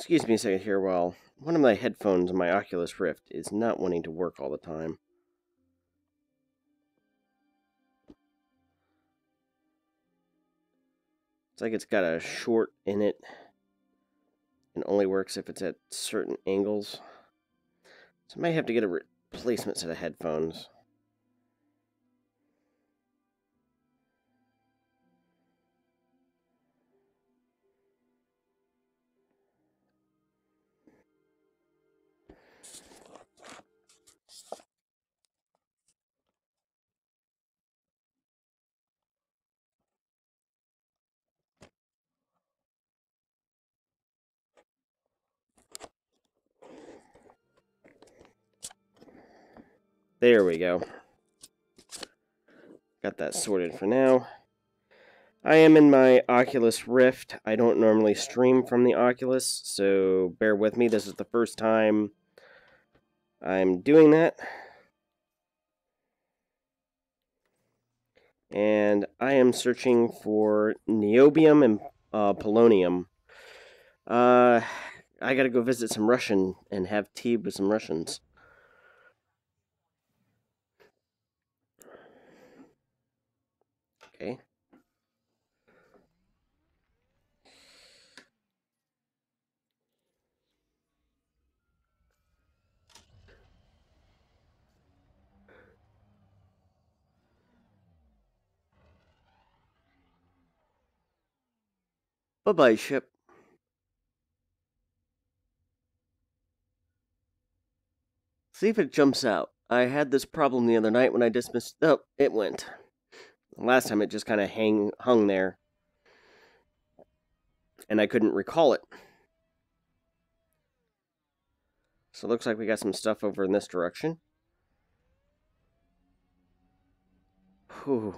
Excuse me a second here while one of my headphones on my Oculus Rift is not wanting to work all the time. It's like it's got a short in it. It only works if it's at certain angles. So I might have to get a replacement set of headphones. There we go. Got that sorted for now. I am in my Oculus Rift. I don't normally stream from the Oculus, so bear with me. This is the first time I'm doing that. And I am searching for niobium and polonium. I gotta go visit some Russian and have tea with some Russians. Okay. Bye-bye, ship. See if it jumps out. I had this problem the other night when I dismissed... Oh, it went. Last time it just kind of hung there. And I couldn't recall it. So it looks like we got some stuff over in this direction. Whew.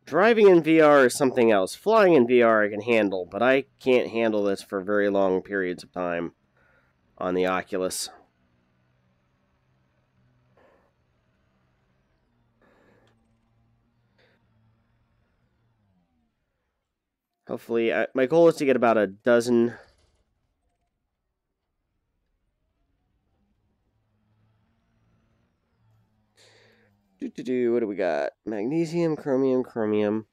Driving in VR is something else. Flying in VR I can handle, but I can't handle this for very long periods of time on the Oculus. Hopefully, my goal is to get about a dozen. What do we got? Magnesium, chromium, chromium.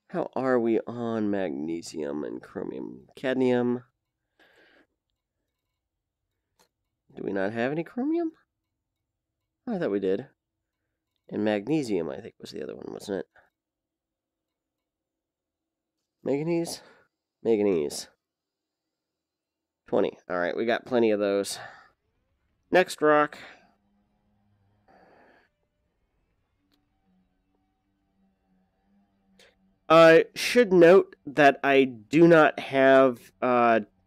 How are we on magnesium and chromium? Cadmium. Do we not have any chromium? Oh, I thought we did. And magnesium, I think, was the other one, wasn't it? Manganese? Manganese. 20. Alright, we got plenty of those. Next rock. Should note that I do not have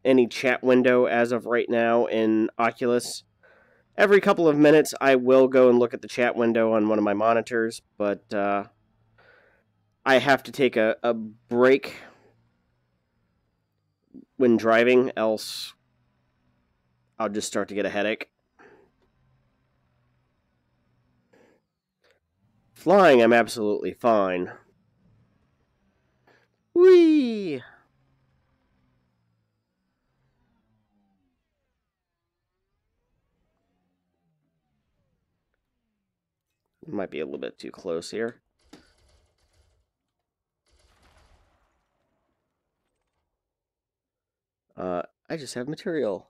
any chat window as of right now in Oculus. Every couple of minutes, I will go and look at the chat window on one of my monitors, but I have to take a break when driving, else I'll just start to get a headache. Flying, I'm absolutely fine. Whee! Might be a little bit too close here. I just have material.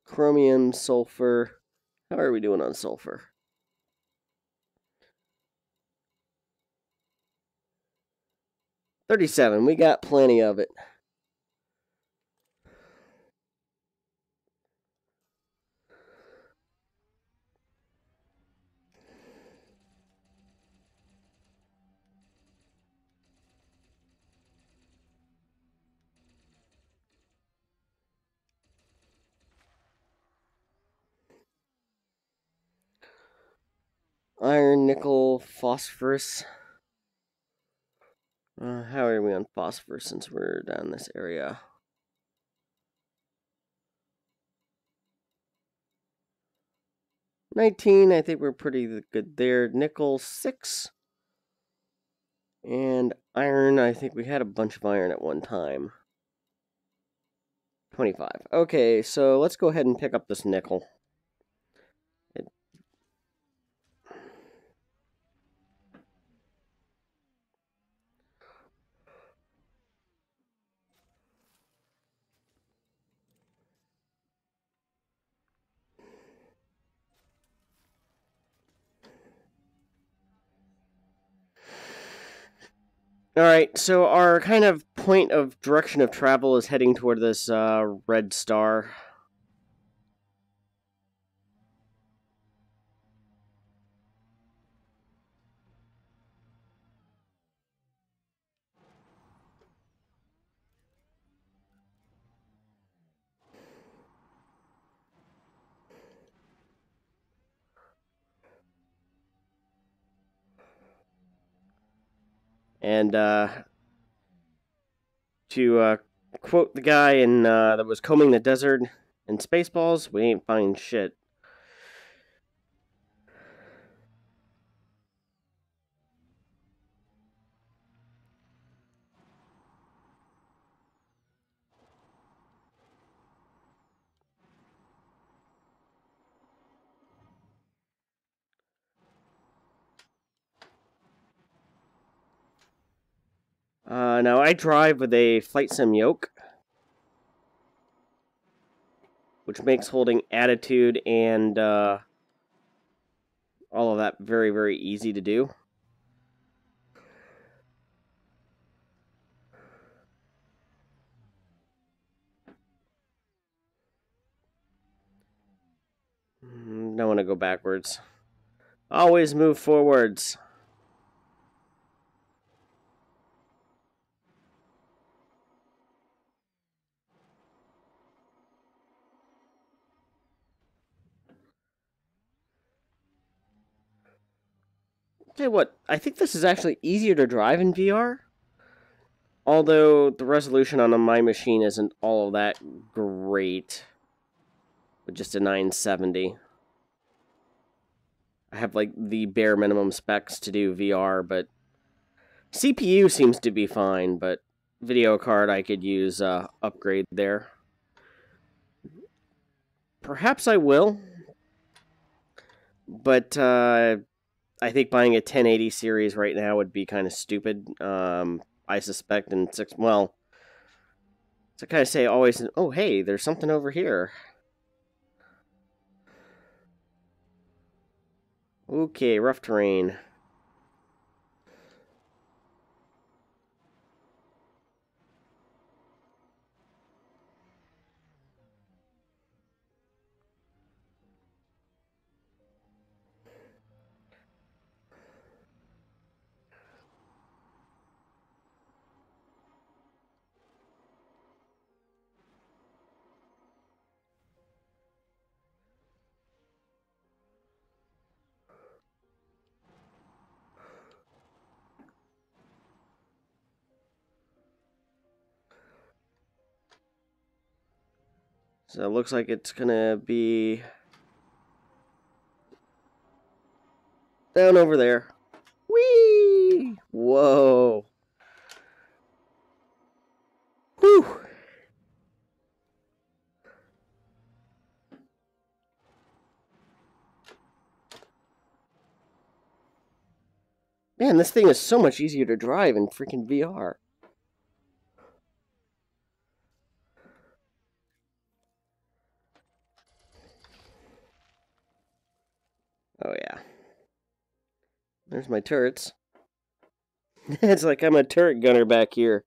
Chromium, sulfur. How are we doing on sulfur? $37. We got plenty of it. Iron, nickel, phosphorus. How are we on phosphorus since we're down this area? 19, I think we're pretty good there. Nickel, 6. And iron, I think we had a bunch of iron at one time. 25. Okay, so let's go ahead and pick up this nickel. Alright, so our kind of point of direction of travel is heading toward this red star. And to quote the guy in that was combing the desert in Spaceballs, we ain't finding shit. Now I drive with a Flight Sim yoke, which makes holding attitude and all of that very, very easy to do. Don't want to go backwards. Always move forwards. Tell you what, I think this is actually easier to drive in VR. Although the resolution on my machine isn't all that great. With just a 970. I have like the bare minimum specs to do VR, but CPU seems to be fine, but video card I could use upgrade there. Perhaps I will, but I think buying a 1080 series right now would be kind of stupid. I suspect in 6, well, to kind of say always, oh hey, there's something over here. Okay, rough terrain. So it looks like it's gonna be down over there. Whee! Whoa. Whew. Man, this thing is so much easier to drive in freaking VR. Oh yeah. There's my turrets. It's like I'm a turret gunner back here.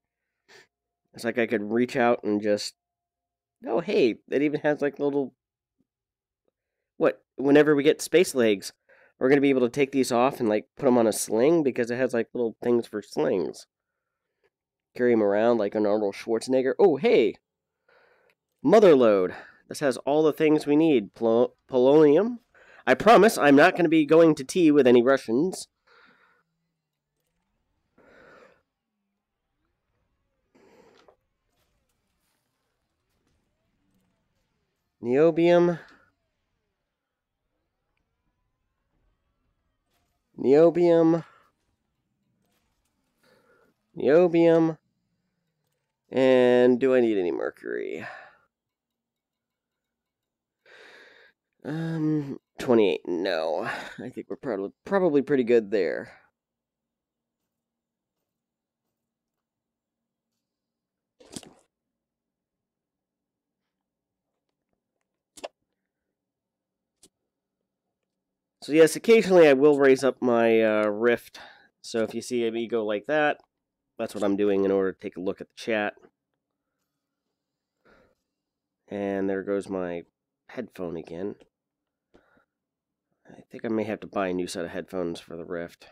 It's like I could reach out and just... Oh hey, it even has like little... What? Whenever we get space legs, we're going to be able to take these off and like put them on a sling because it has like little things for slings. Carry them around like an Arnold Schwarzenegger. Oh hey! Motherload. This has all the things we need. Polonium. I promise I'm not going to be going to tea with any Russians. Niobium. Niobium. niobium. And do I need any mercury? 28. No. I think we're probably pretty good there. So yes, occasionally I will raise up my rift. So if you see me go like that, that's what I'm doing in order to take a look at the chat. And there goes my headphone again. I think I may have to buy a new set of headphones for the Rift.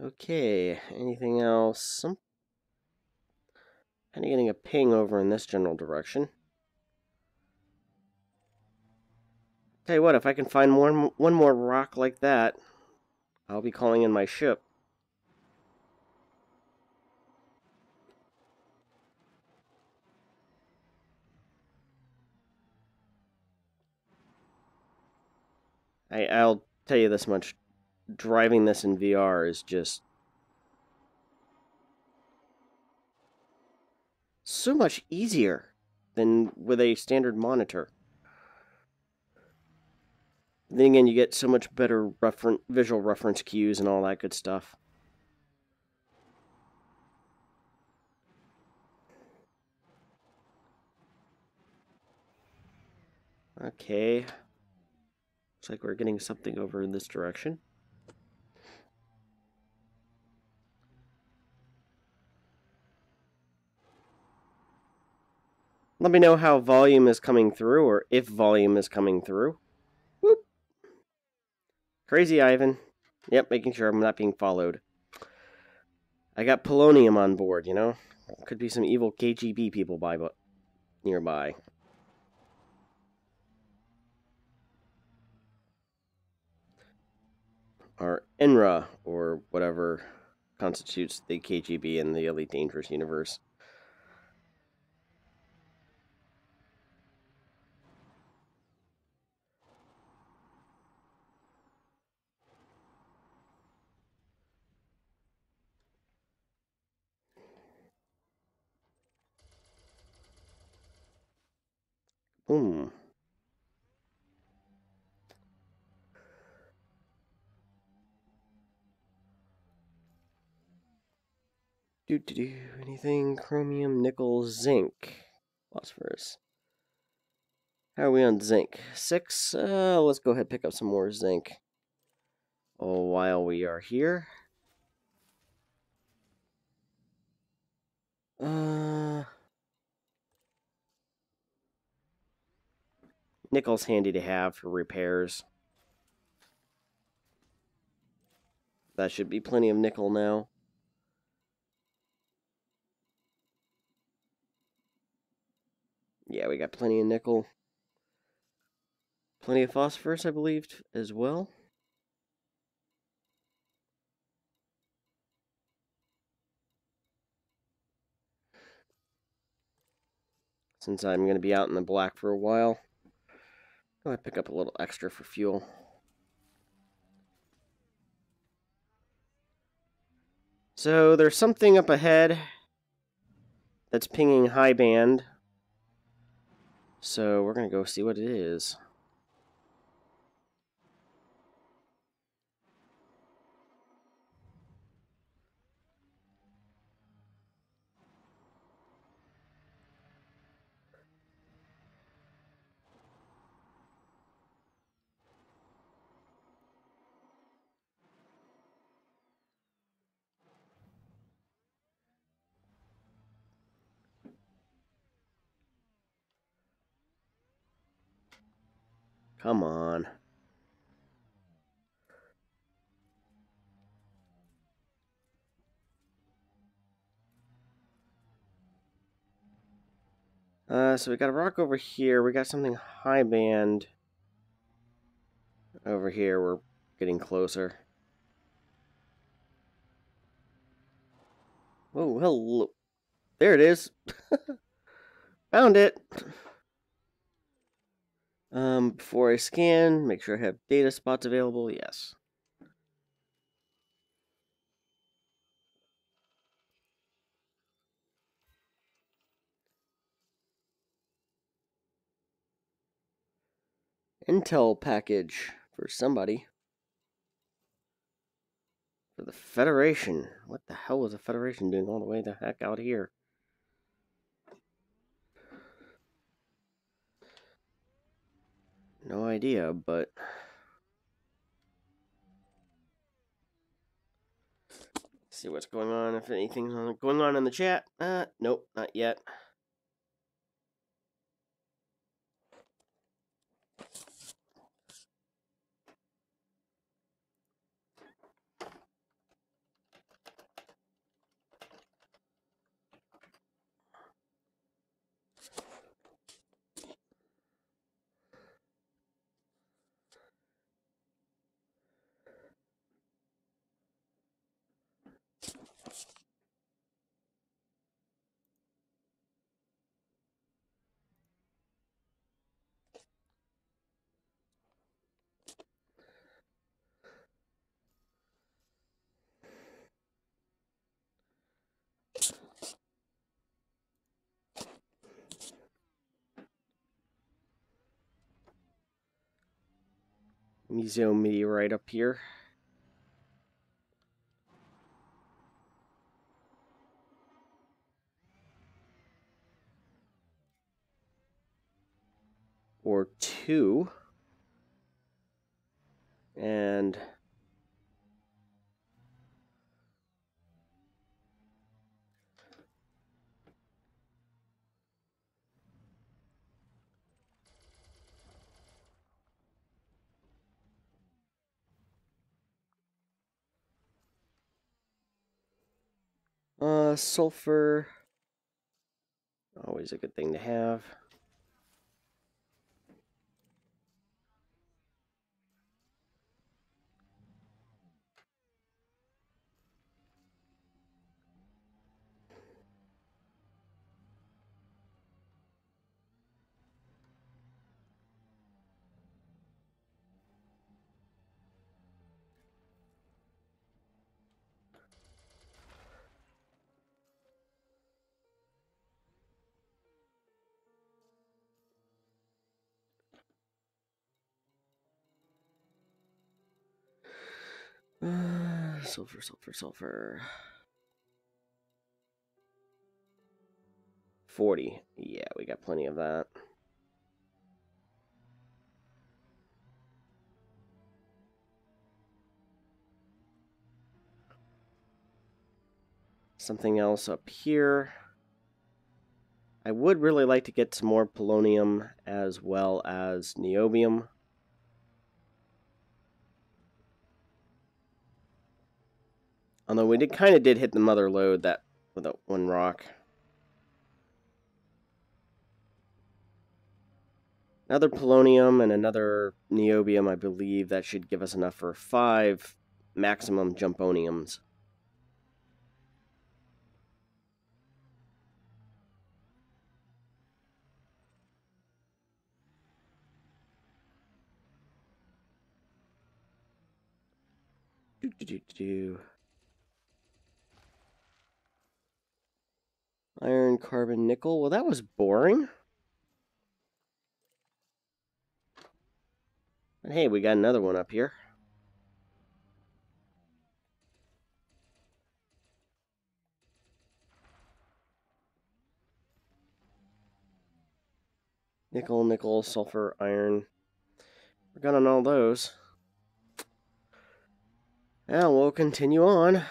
Okay, anything else? I'm kind of getting a ping over in this general direction. Tell you what, if I can find one more rock like that, I'll be calling in my ship. I'll tell you this much. Driving this in VR is just so much easier than with a standard monitor. Then again, you get so much better visual reference cues and all that good stuff. Okay. Looks like we're getting something over in this direction. Let me know how volume is coming through, or if volume is coming through. Whoop. Crazy Ivan. Yep, making sure I'm not being followed. I got polonium on board, you know? Could be some evil KGB people nearby. Or Enra, or whatever constitutes the KGB in the Elite Dangerous universe. Boom. Anything? Chromium, nickel, zinc. Phosphorus. How are we on zinc? 6? Let's go ahead and pick up some more zinc. Oh, while we are here. Nickel's handy to have for repairs. That should be plenty of nickel now. Yeah, we got plenty of nickel. Plenty of phosphorus, I believe, as well. Since I'm going to be out in the black for a while, I'm going to pick up a little extra for fuel. So there's something up ahead that's pinging high band. So we're going to go see what it is. Come on. So we got a rock over here. We got something high band over here. We're getting closer. Oh, hello. There it is. Found it. Before I scan, make sure I have data spots available. Yes. Intel package for somebody. For the Federation. What the hell was the Federation doing all the way the heck out here? No idea, but... see what's going on, if anything's going on in the chat. Nope, not yet. Mesio meteorite up here. Or two. And... sulfur. Always a good thing to have. Sulfur, sulfur, sulfur. 40. Yeah, we got plenty of that. Something else up here. I would really like to get some more polonium as well as niobium. Although we kind of did hit the mother lode that with that one rock. Another polonium and another niobium, I believe that should give us enough for 5 maximum jumponiums. Iron, carbon, nickel. Well, that was boring. But hey, we got another one up here. Nickel, nickel, sulfur, iron. We're good on all those. Now we'll continue on.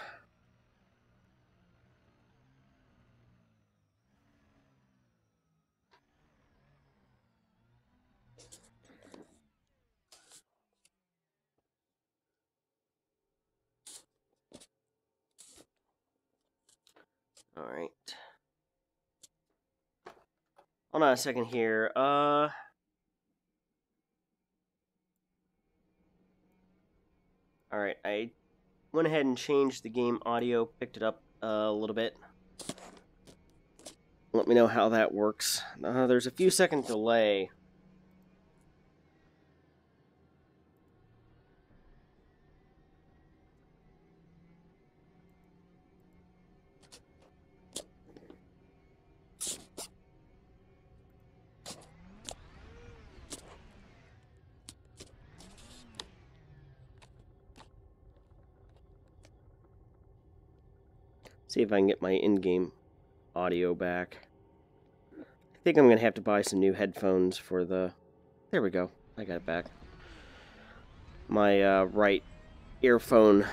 All right. Hold on a second here. All right, I went ahead and changed the game audio, picked it up a little bit. Let me know how that works. There's a few second delay. See if I can get my in-game audio back. I think I'm going to have to buy some new headphones for the... There we go. I got it back. My right earphone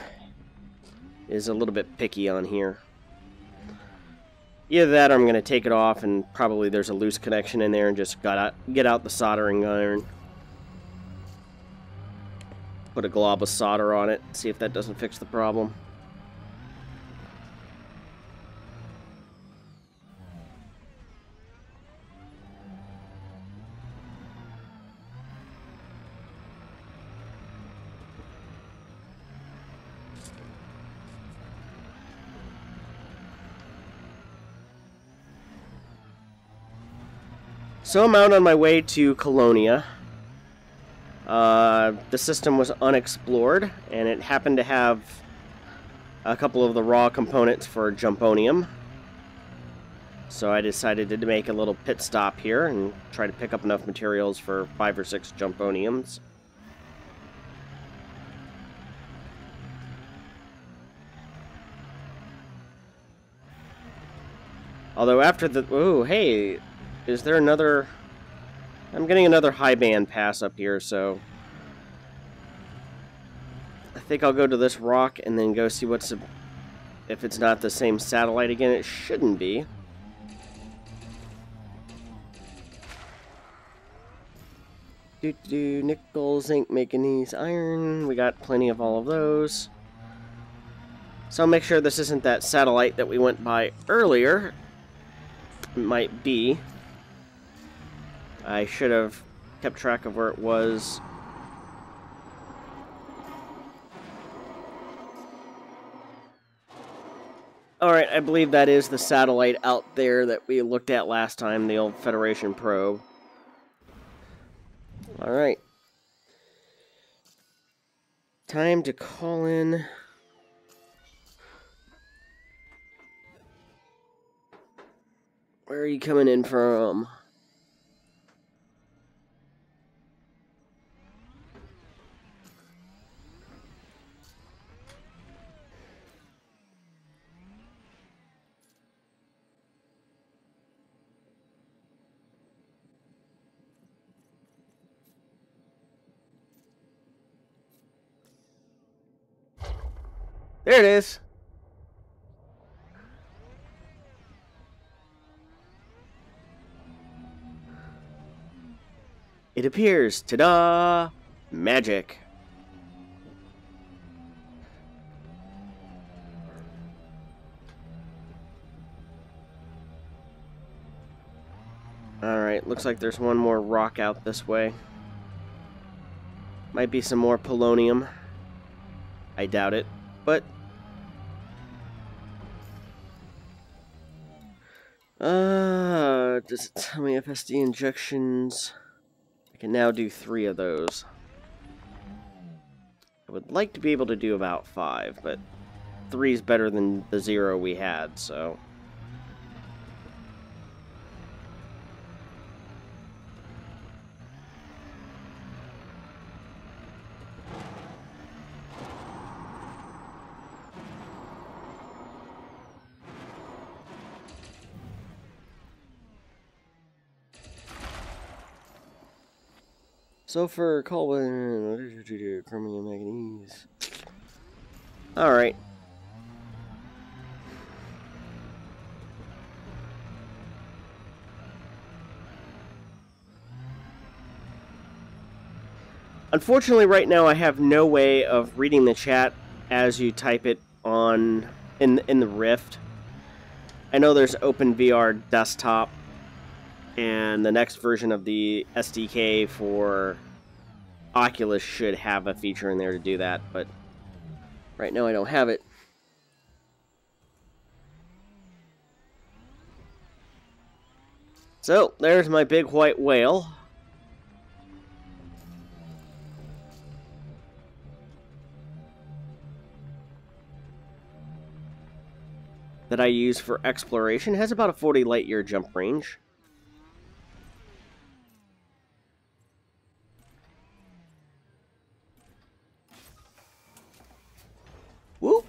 is a little bit picky on here. Either that or I'm going to take it off and probably there's a loose connection in there and just get out the soldering iron. Put a glob of solder on it, see if that doesn't fix the problem. So I'm out on my way to Colonia. The system was unexplored, and it happened to have a couple of the raw components for Jumponium. So I decided to make a little pit stop here and try to pick up enough materials for 5 or 6 Jumponiums. Although after the... Oh, hey... Is there another... I'm getting another high band pass up here, so... I think I'll go to this rock and then go see what's... If it's not the same satellite again, it shouldn't be. Nickel, zinc, manganese, iron. We got plenty of all of those. So I'll make sure this isn't that satellite that we went by earlier. It might be. I should have kept track of where it was. Alright, I believe that is the satellite out there that we looked at last time, the old Federation probe. Alright. Time to call in... Where are you coming in from? There it is. It appears. Ta-da! Magic. Alright, looks like there's one more rock out this way. Might be some more polonium. I doubt it, but... does it tell me FSD injections? I can now do 3 of those. I would like to be able to do about 5, but 3 is better than the 0 we had, so... Sulfur, Colwyn, chromium, manganese. Alright. Unfortunately, right now I have no way of reading the chat as you type it on in the Rift. I know there's OpenVR desktop, and the next version of the SDK for Oculus should have a feature in there to do that, but right now I don't have it. So, there's my big white whale. That I use for exploration. It has about a 40 light year jump range. Whoop!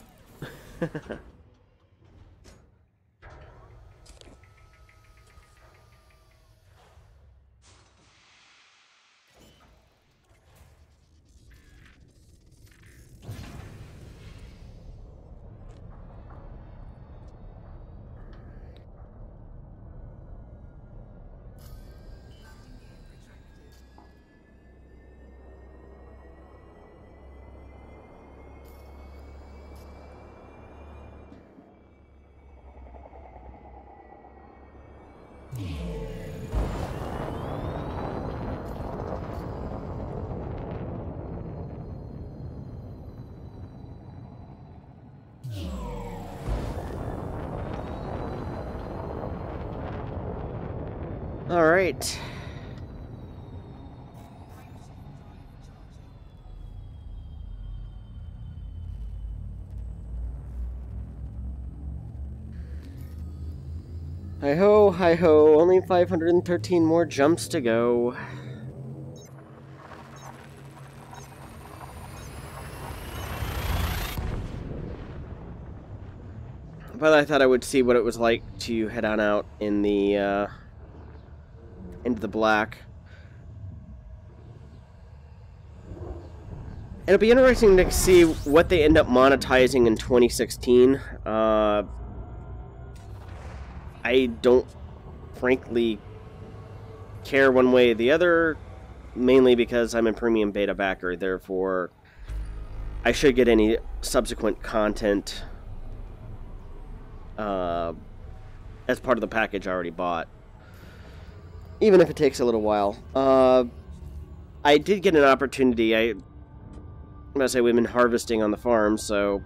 Alright. Hi-ho, hi-ho, only 513 more jumps to go. But I thought I would see what it was like to head on out in the, into the black. It'll be interesting to see what they end up monetizing in 2016. I don't, frankly, care one way or the other, mainly because I'm a premium beta backer, therefore I should get any subsequent content as part of the package I already bought, even if it takes a little while. I did get an opportunity. I'm gonna say we've been harvesting on the farm, so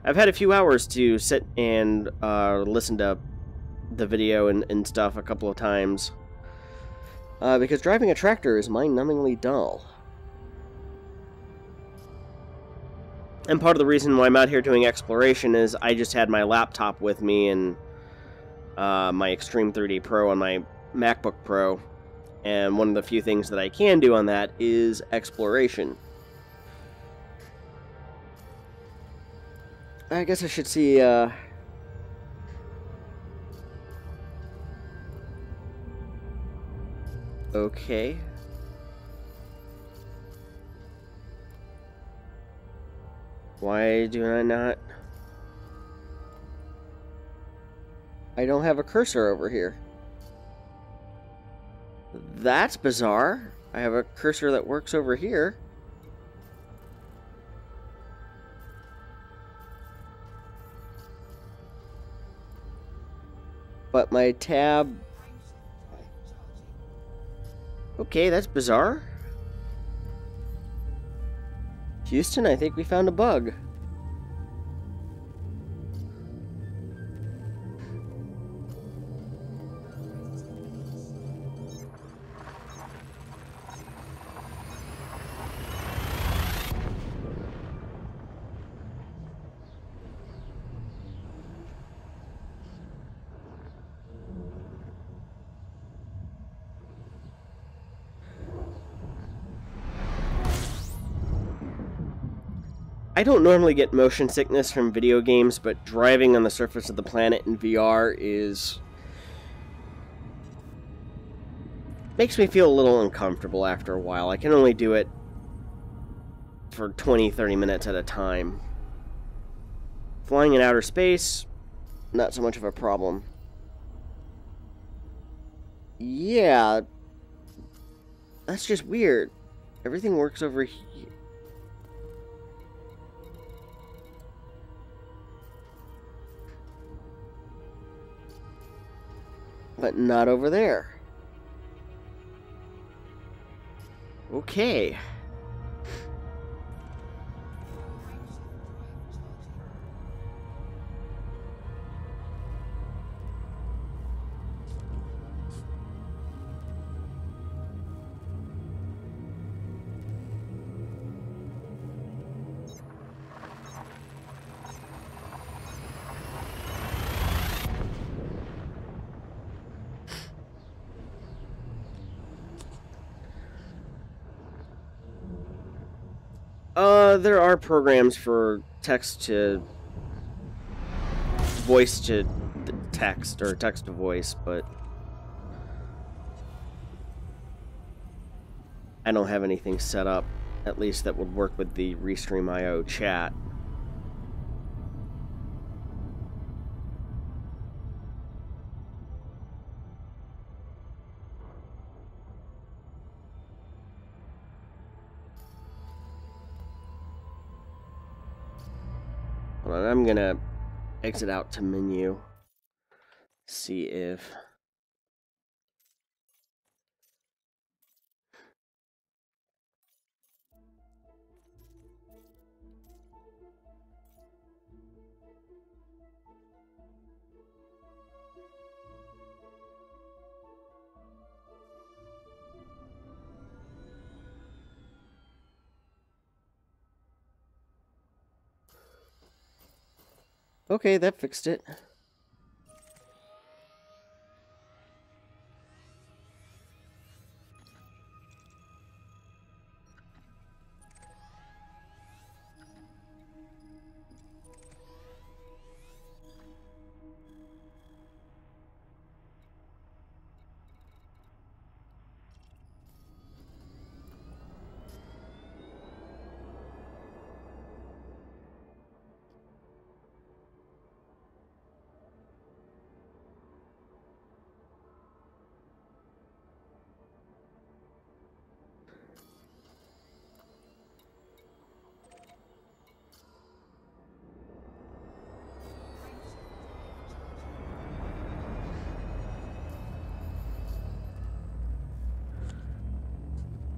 I've had a few hours to sit and listen to the video and stuff a couple of times. Because driving a tractor is mind-numbingly dull. And part of the reason why I'm out here doing exploration is I just had my laptop with me and my Extreme 3D Pro on my MacBook Pro. And one of the few things that I can do on that is exploration. I guess I should see... Okay. Why do I not... I don't have a cursor over here. That's bizarre. I have a cursor that works over here. But my tab... Okay, that's bizarre. Houston, I think we found a bug. I don't normally get motion sickness from video games, but driving on the surface of the planet in VR makes me feel a little uncomfortable after a while. I can only do it for 20-30 minutes at a time. Flying in outer space, not so much of a problem. Yeah, that's just weird. Everything works over here. But not over there. Okay. There are programs for text to voice to text or text to voice, but I don't have anything set up, at least that would work with the Restream.io chat. Hold on, I'm gonna exit out to menu. See if... Okay, that fixed it.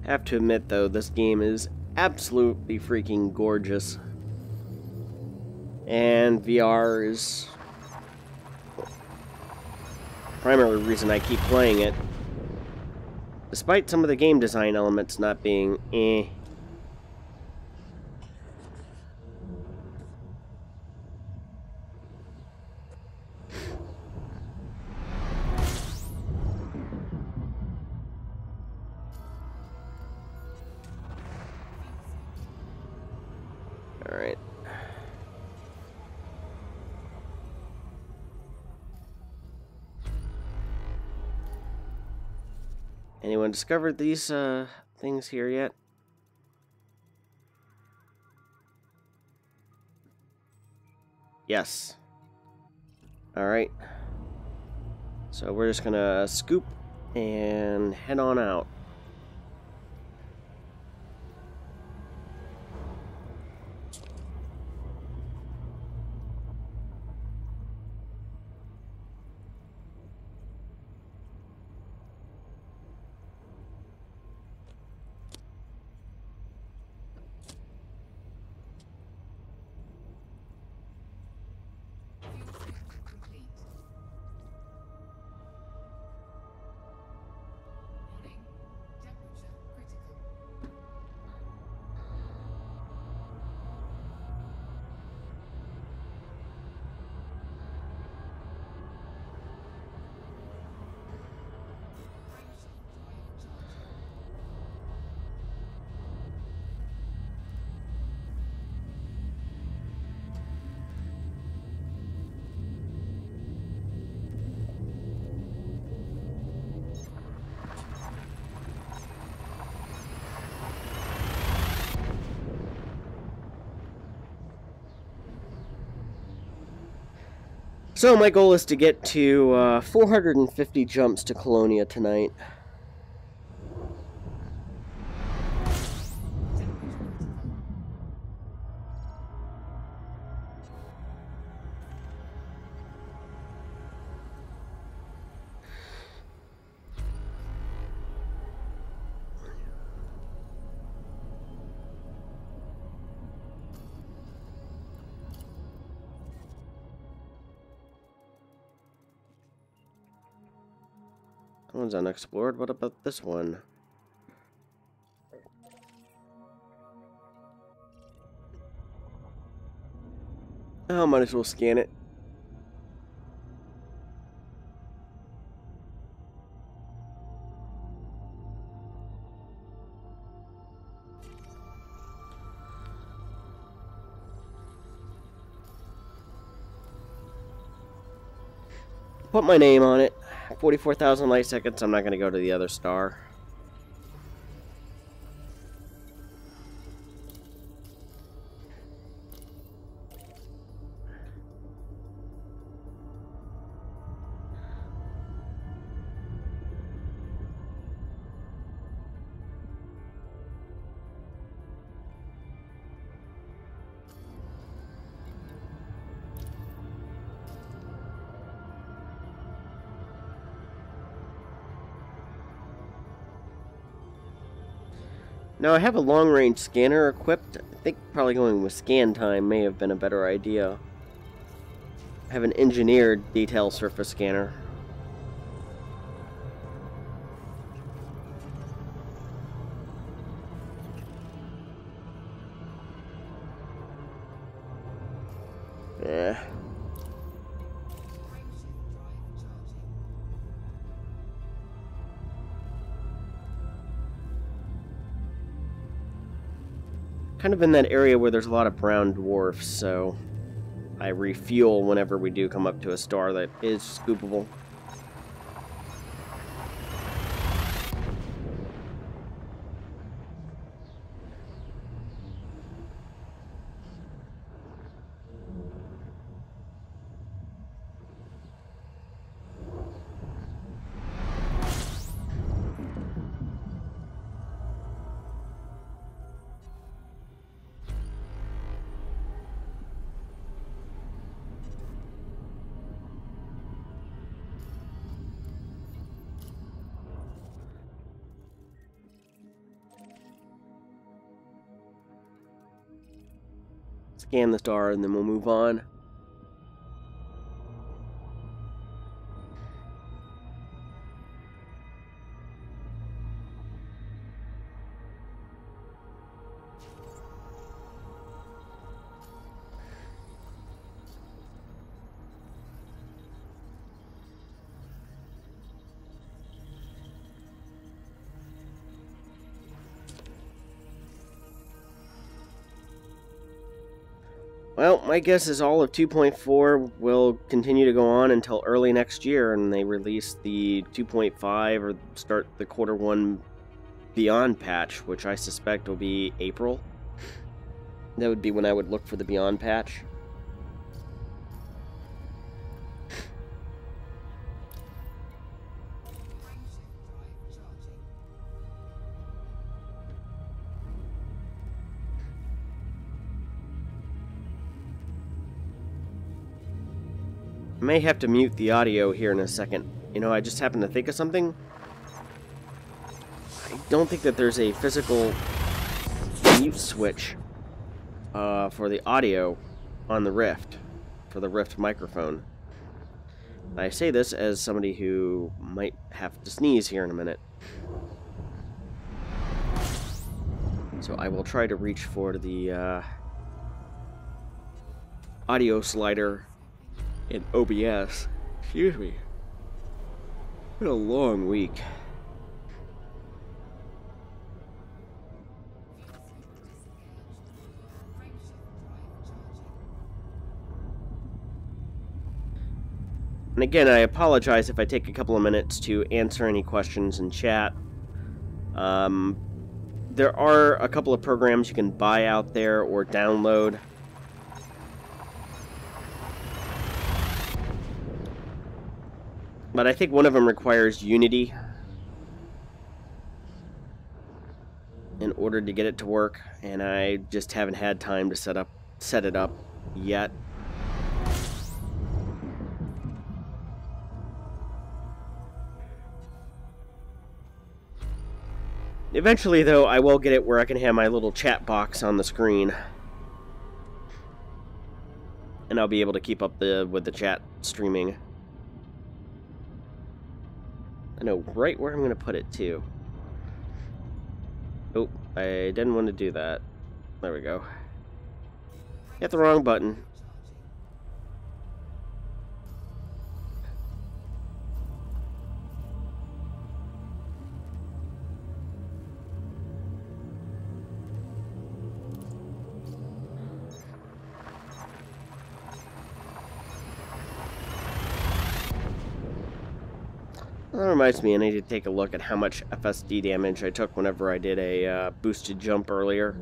I have to admit, though, this game is absolutely freaking gorgeous. And VR is the primary reason I keep playing it. Despite some of the game design elements not being eh. Alright. Anyone discovered these things here yet? Yes. Alright. So we're just gonna scoop and head on out. So my goal is to get to 450 jumps to Colonia tonight. That one's unexplored. What about this one? Oh, might as well scan it. Put my name on it. 44,000 light seconds. I'm not going to go to the other star. Now, I have a long-range scanner equipped. I think probably going with scan time may have been a better idea. I have an engineered detail surface scanner. Yeah. kind of in that area where there's a lot of brown dwarfs, so I refuel whenever we do come up to a star that is scoopable. Scan the star and then we'll move on. Well, my guess is all of 2.4 will continue to go on until early next year, and they release the 2.5 or start the Q1 Beyond patch, which I suspect will be April. That would be when I would look for the Beyond patch. I may have to mute the audio here in a second. You know, I just happened to think of something. I don't think that there's a physical mute switch for the audio on the Rift, for the Rift microphone. I say this as somebody who might have to sneeze here in a minute. So I will try to reach for the audio slider in OBS. Excuse me. It's been a long week. And again, I apologize if I take a couple of minutes to answer any questions in chat. There are a couple of programs you can buy out there or download. But I think one of them requires Unity in order to get it to work, and I just haven't had time to set it up yet. Eventually, though, I will get it where I can have my little chat box on the screen. And I'll be able to keep up with the chat streaming. I know right where I'm going to put it, too. Oh, I didn't want to do that. There we go. Hit the wrong button. That reminds me, I need to take a look at how much FSD damage I took whenever I did a boosted jump earlier.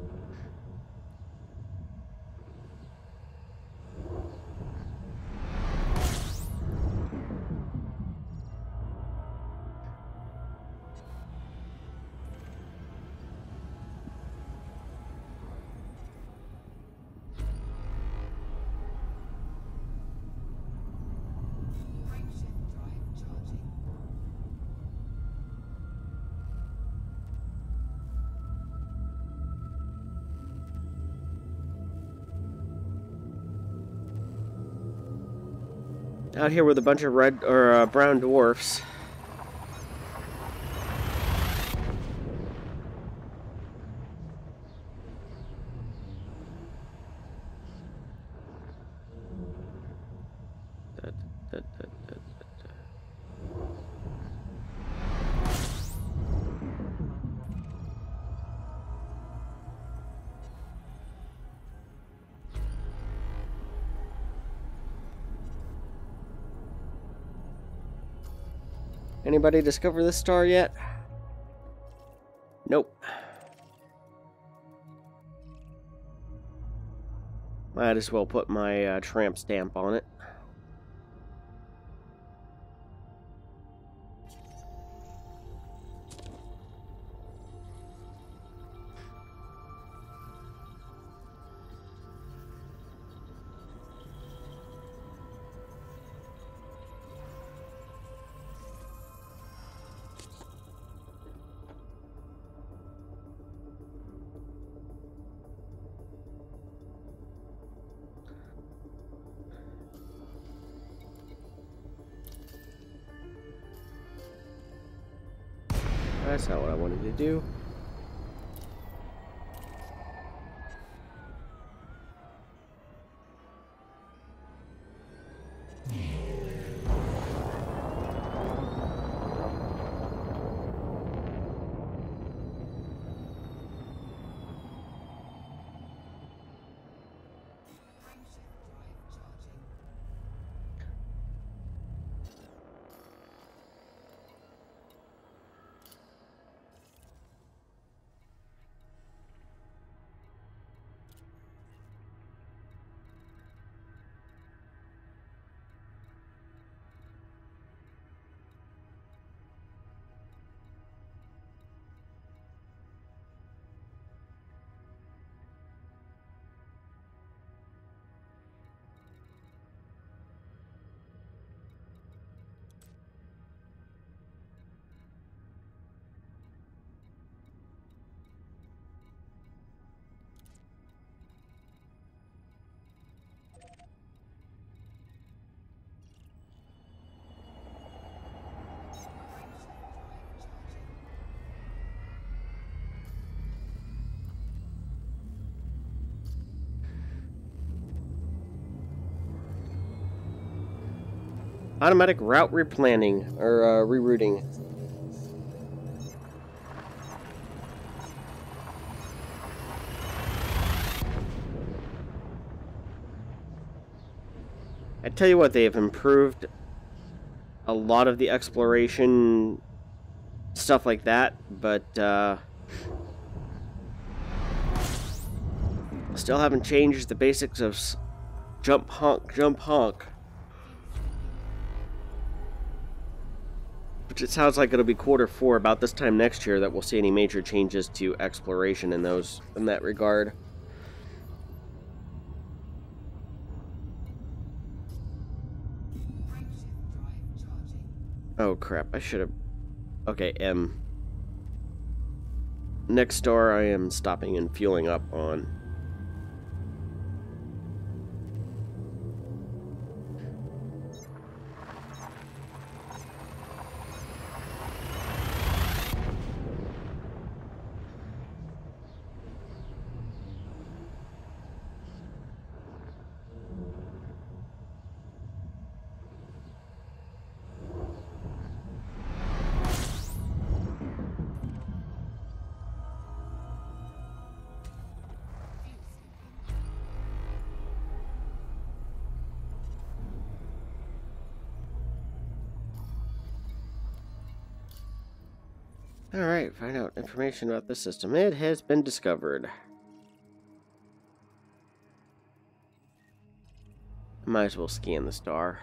Out here with a bunch of red or brown dwarfs. Anybody discover this star yet? Nope. Might as well put my tramp stamp on it. That's not what I wanted to do. Automatic route replanning, or rerouting. I tell you what, they have improved a lot of the exploration stuff like that, but still haven't changed the basics of jump, honk, jump, honk. Which it sounds like it'll be Q4 about this time next year that we'll see any major changes to exploration in that regard. Oh crap, I should have... Okay, M. Next star I am stopping and fueling up on. Alright, find out information about the system. It has been discovered. Might as well scan the star.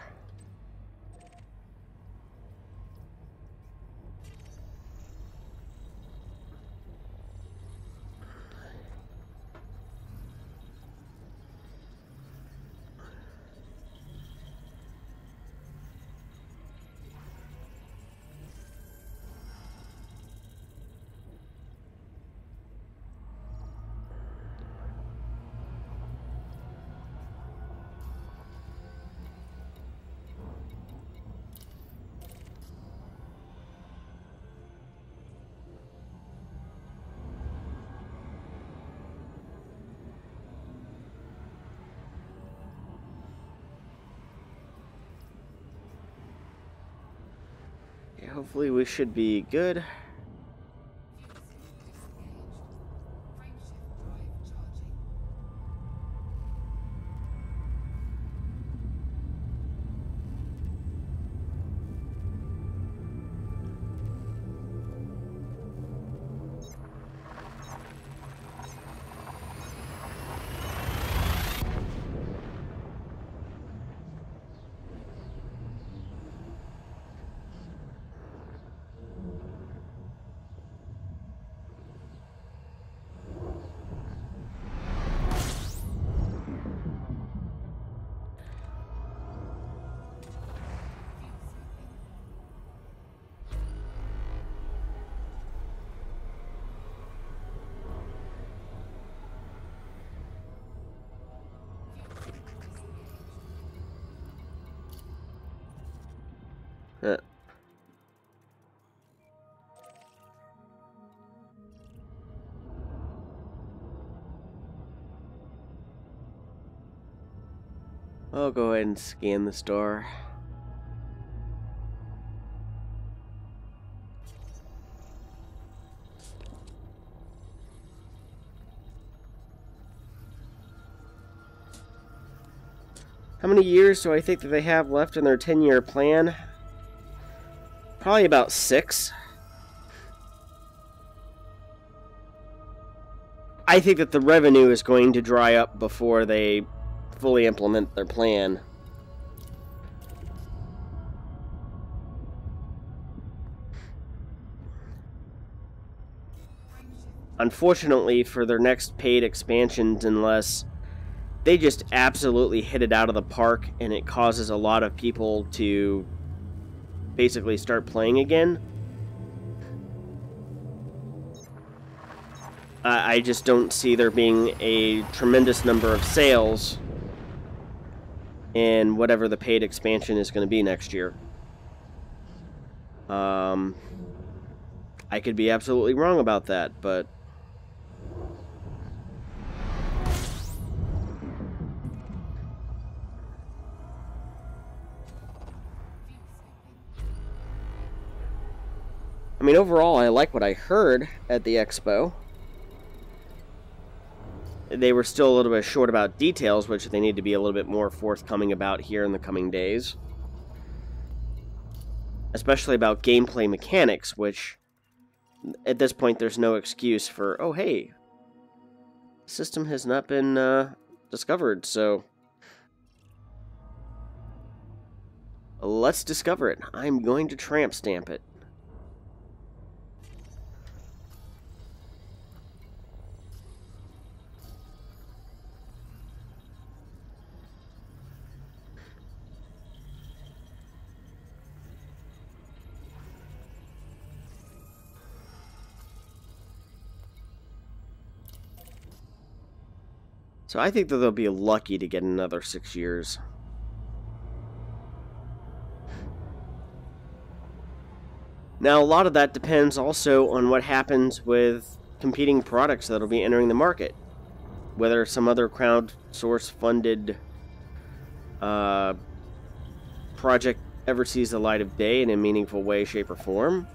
Hopefully we should be good. I'll go ahead and scan the store. How many years do I think that they have left in their 10-year plan? Probably about 6. I think that the revenue is going to dry up before they fully implement their plan. Unfortunately for their next paid expansions, unless they just absolutely hit it out of the park and it causes a lot of people to basically start playing again, I just don't see there being a tremendous number of sales in whatever the paid expansion is going to be next year. I could be absolutely wrong about that, but I mean, overall, I like what I heard at the expo. They were still a little bit short about details, which they need to be a little bit more forthcoming about here in the coming days. Especially about gameplay mechanics, which, at this point, there's no excuse for, oh, hey, the system has not been discovered, so let's discover it. I'm going to tramp stamp it. So I think that they'll be lucky to get another 6 years. Now, a lot of that depends also on what happens with competing products that'll be entering the market. Whether some other crowdsource-funded project ever sees the light of day in a meaningful way, shape, or form.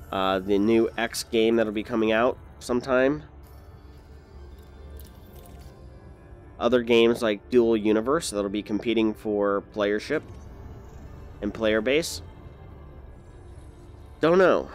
The new X game that'll be coming out sometime. Other games like Dual Universe that'll be competing for playership and player base. Don't know.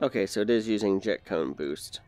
Okay, so it is using jet cone boost.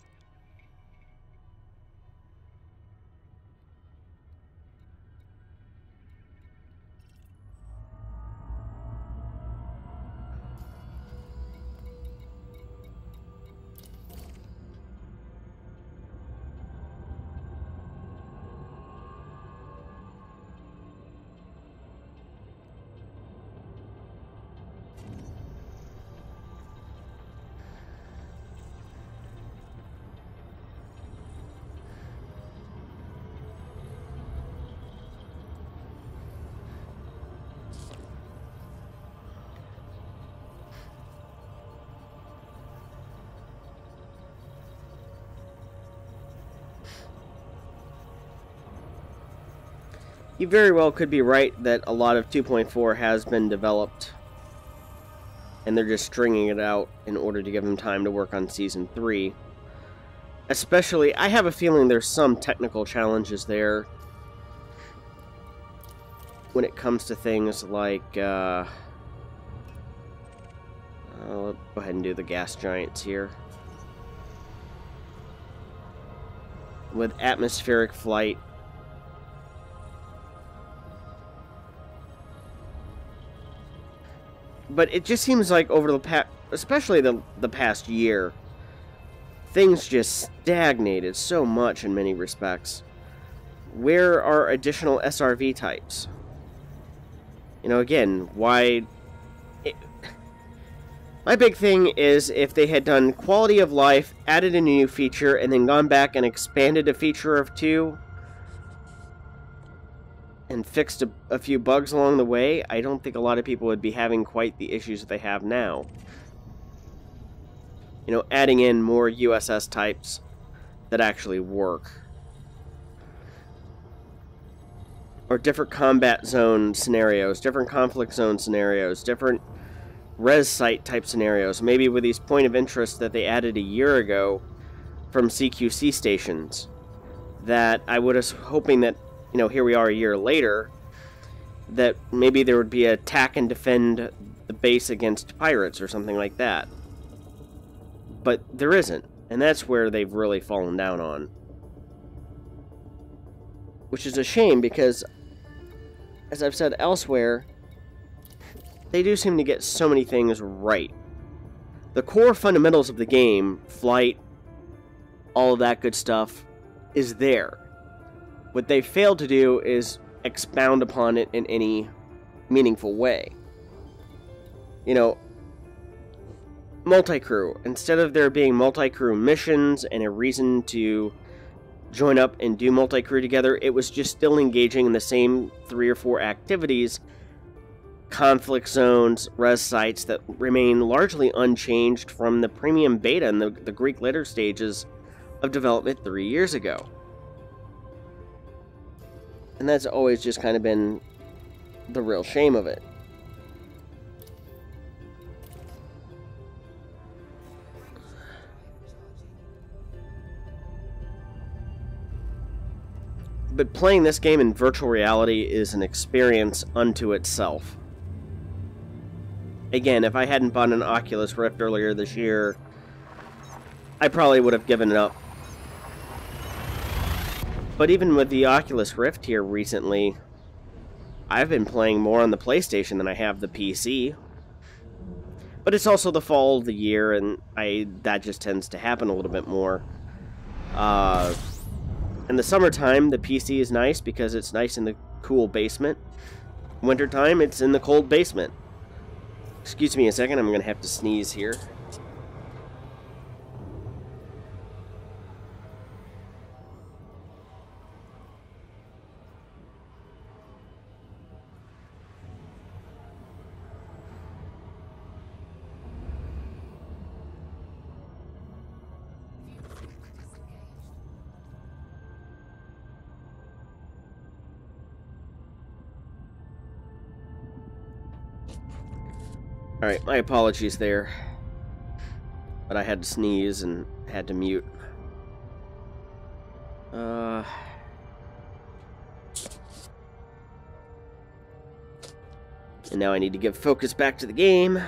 You very well could be right that a lot of 2.4 has been developed, and they're just stringing it out in order to give them time to work on Season 3. Especially, I have a feeling there's some technical challenges there when it comes to things like, I'll go ahead and do the gas giants here. With atmospheric flight, but it just seems like over the past, especially the past year, things just stagnated so much in many respects. Where are additional SRV types? You know, again, why... My big thing is if they had done quality of life, added a new feature, and then gone back and expanded a feature of 2, and fixed a few bugs along the way, I don't think a lot of people would be having quite the issues that they have now. You know, adding in more USS types that actually work. Or different combat zone scenarios, different conflict zone scenarios, different res site type scenarios. Maybe with these point of interest that they added a year ago from CQC stations. That I was hoping that, you know, here we are a year later, that maybe there would be an attack and defend the base against pirates or something like that. But there isn't, and that's where they've really fallen down on. Which is a shame because, as I've said elsewhere, they do seem to get so many things right. The core fundamentals of the game, flight, all of that good stuff, is there. What they failed to do is expound upon it in any meaningful way. You know, multi-crew. Instead of there being multi-crew missions and a reason to join up and do multi-crew together, it was just still engaging in the same 3 or 4 activities, conflict zones, res sites that remain largely unchanged from the premium beta and the Greek letter stages of development 3 years ago. And that's always just kind of been the real shame of it. But playing this game in virtual reality is an experience unto itself. Again, if I hadn't bought an Oculus Rift earlier this year, I probably would have given it up. But even with the Oculus Rift here recently, I've been playing more on the PlayStation than I have the PC. But it's also the fall of the year, and that just tends to happen a little bit more. In the summertime, the PC is nice because it's nice in the cool basement. Wintertime, it's in the cold basement. Excuse me a second, I'm going to have to sneeze here. Alright, my apologies there. But I had to sneeze and had to mute. And now I need to give focus back to the game.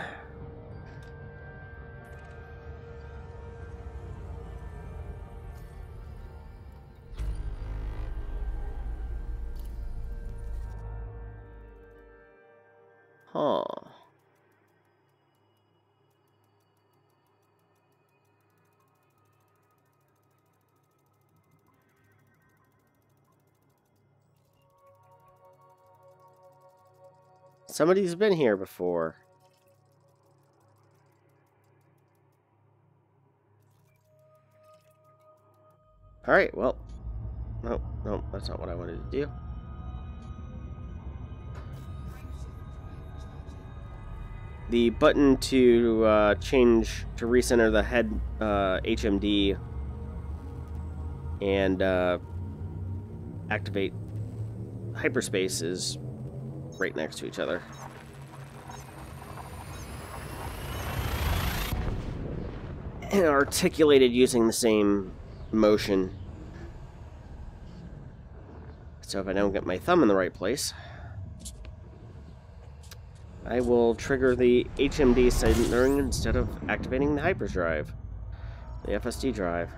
Huh. Somebody's been here before. Alright, well. No, that's not what I wanted to do. The button to change, to recenter the head HMD and activate hyperspace is right next to each other. And articulated using the same motion. So if I don't get my thumb in the right place, I will trigger the HMD signaling instead of activating the hyperdrive, the FSD drive.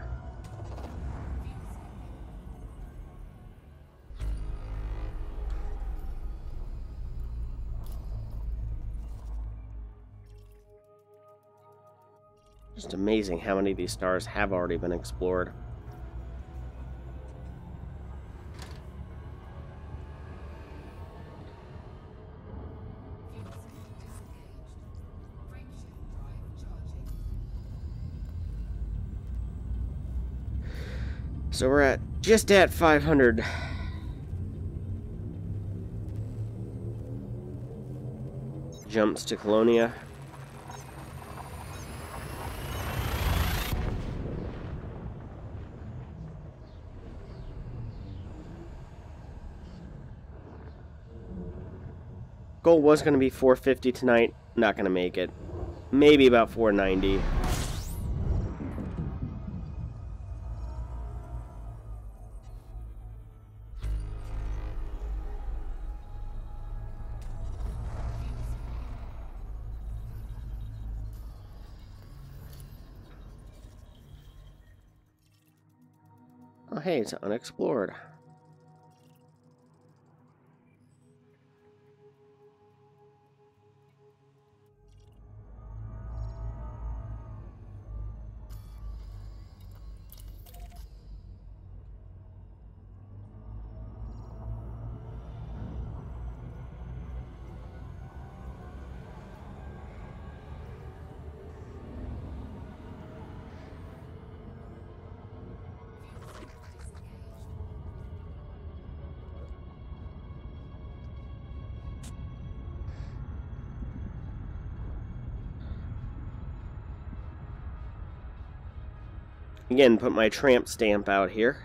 Just amazing how many of these stars have already been explored. So we're just at 500. Jumps to Colonia. Goal was going to be 450 tonight. Not going to make it. Maybe about 490. Oh, hey, it's unexplored. Again, put my tramp stamp out here.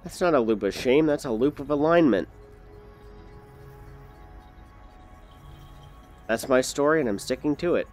That's not a loop of shame, that's a loop of alignment. That's my story, and I'm sticking to it.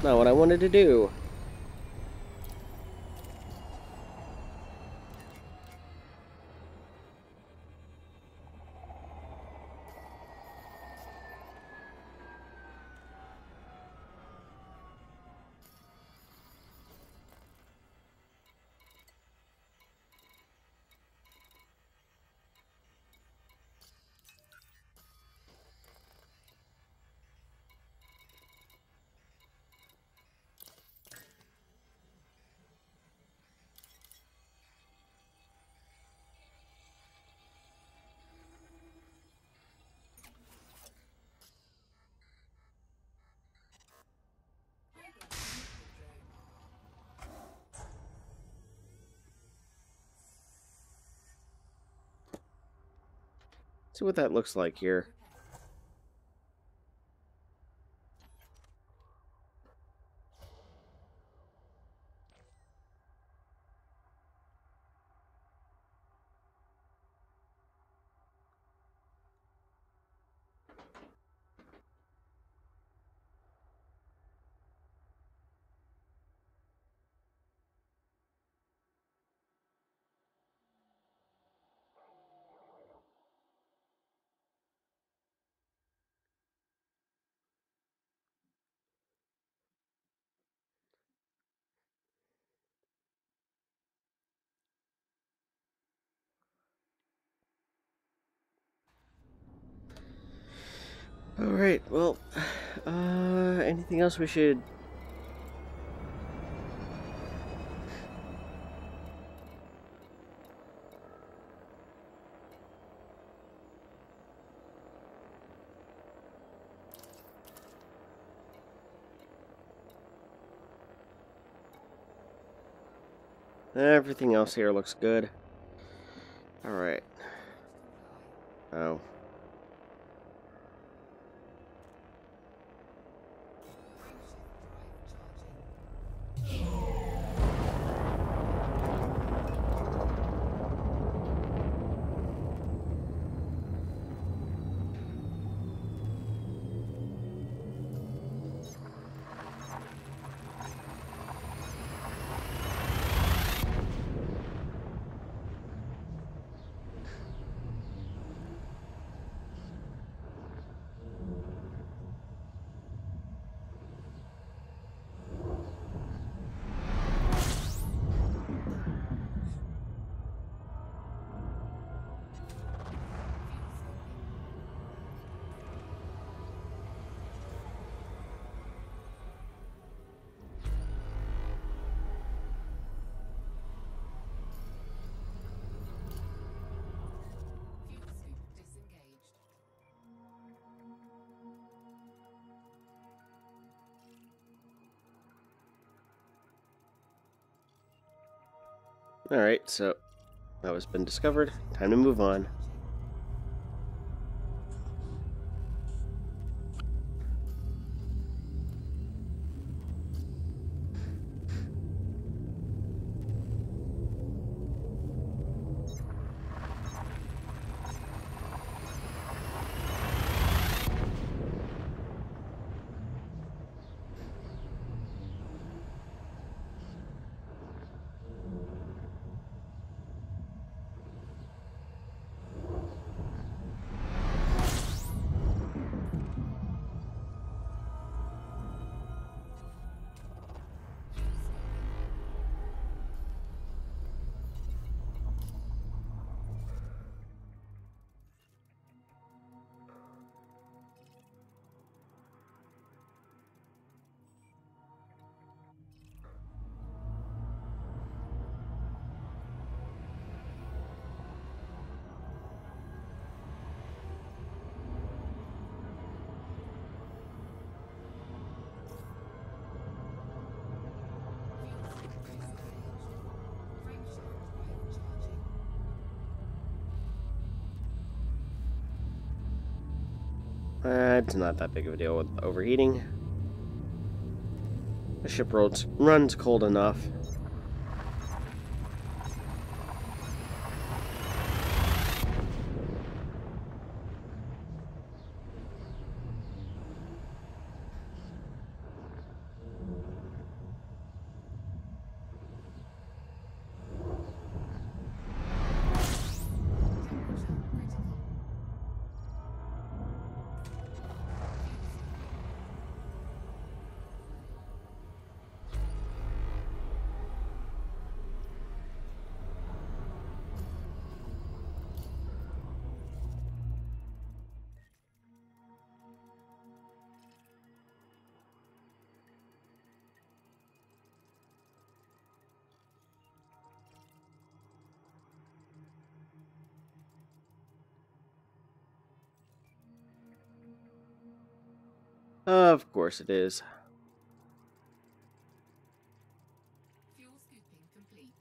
not what I wanted to do. See what that looks like here. Alright, well, anything else we should... Everything else here looks good. Alright. Oh. Alright, so that was been discovered. Time to move on. It's not that big of a deal with overheating. The ship runs cold enough. Of course it is. Fuel scooping complete.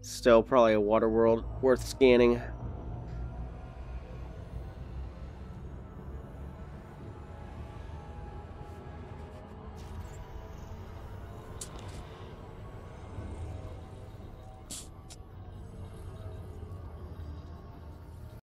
Still probably a water world worth scanning.